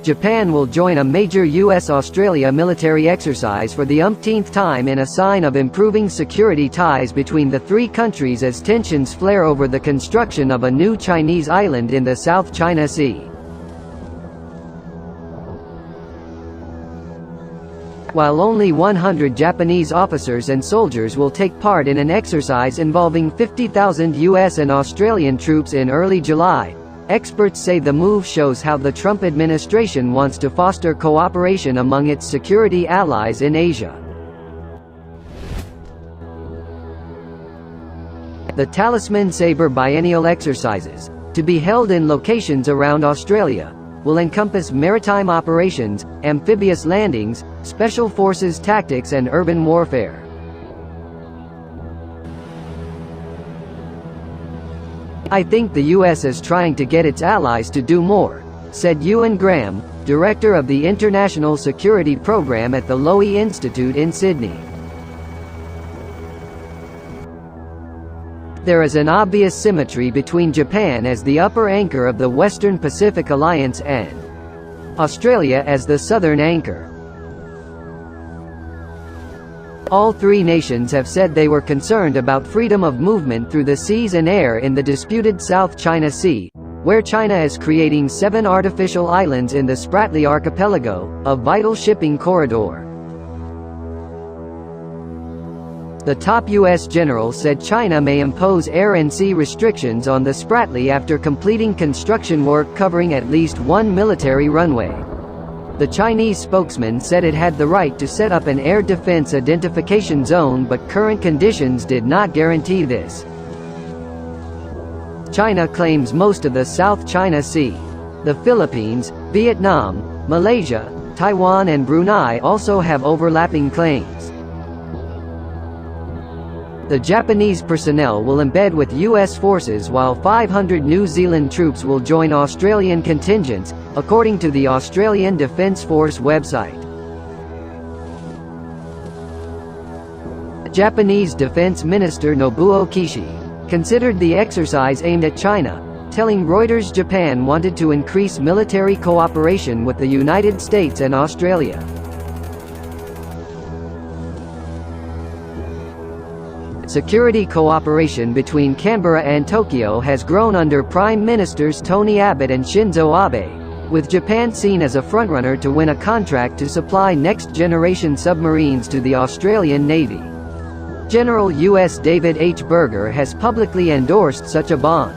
Japan will join a major US-Australia military exercise for the umpteenth time in a sign of improving security ties between the three countries as tensions flare over the construction of a new Chinese island in the South China Sea. While only 100 Japanese officers and soldiers will take part in an exercise involving 50,000 US and Australian troops in early July, experts say the move shows how the Trump administration wants to foster cooperation among its security allies in Asia. The Talisman Sabre biennial exercises, to be held in locations around Australia, will encompass maritime operations, amphibious landings, special forces tactics and urban warfare. "I think the US is trying to get its allies to do more," said Ewan Graham, director of the International Security Program at the Lowy Institute in Sydney. "There is an obvious symmetry between Japan as the upper anchor of the Western Pacific Alliance and Australia as the southern anchor. All three nations have said they were concerned about freedom of movement through the seas and air in the disputed South China Sea, where China is creating 7 artificial islands in the Spratly Archipelago, a vital shipping corridor." The top U.S. general said China may impose air and sea restrictions on the Spratly after completing construction work covering at least one military runway. The Chinese spokesman said it had the right to set up an air defense identification zone, but current conditions did not guarantee this. China claims most of the South China Sea. The Philippines, Vietnam, Malaysia, Taiwan and Brunei also have overlapping claims. The Japanese personnel will embed with U.S. forces while 500 New Zealand troops will join Australian contingents, according to the Australian Defence Force website. Japanese Defence Minister Nobuo Kishi considered the exercise aimed at China, telling Reuters Japan wanted to increase military cooperation with the United States and Australia. Security cooperation between Canberra and Tokyo has grown under Prime Ministers Tony Abbott and Shinzo Abe, with Japan seen as a frontrunner to win a contract to supply next-generation submarines to the Australian Navy. General U.S. David H. Berger has publicly endorsed such a bond.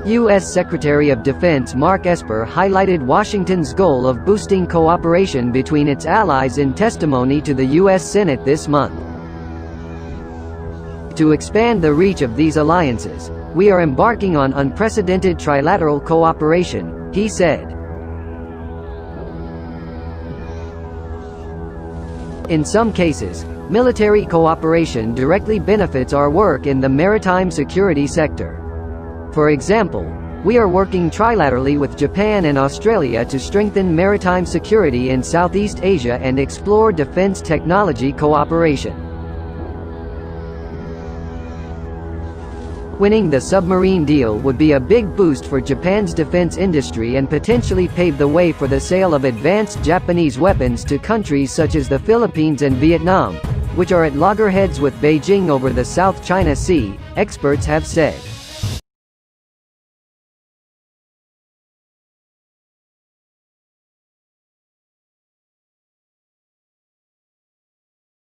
U.S. Secretary of Defense Mark Esper highlighted Washington's goal of boosting cooperation between its allies in testimony to the U.S. Senate this month. "To expand the reach of these alliances, we are embarking on unprecedented trilateral cooperation," he said. "In some cases, military cooperation directly benefits our work in the maritime security sector. For example, we are working trilaterally with Japan and Australia to strengthen maritime security in Southeast Asia and explore defense technology cooperation." Winning the submarine deal would be a big boost for Japan's defense industry and potentially pave the way for the sale of advanced Japanese weapons to countries such as the Philippines and Vietnam, which are at loggerheads with Beijing over the South China Sea, experts have said.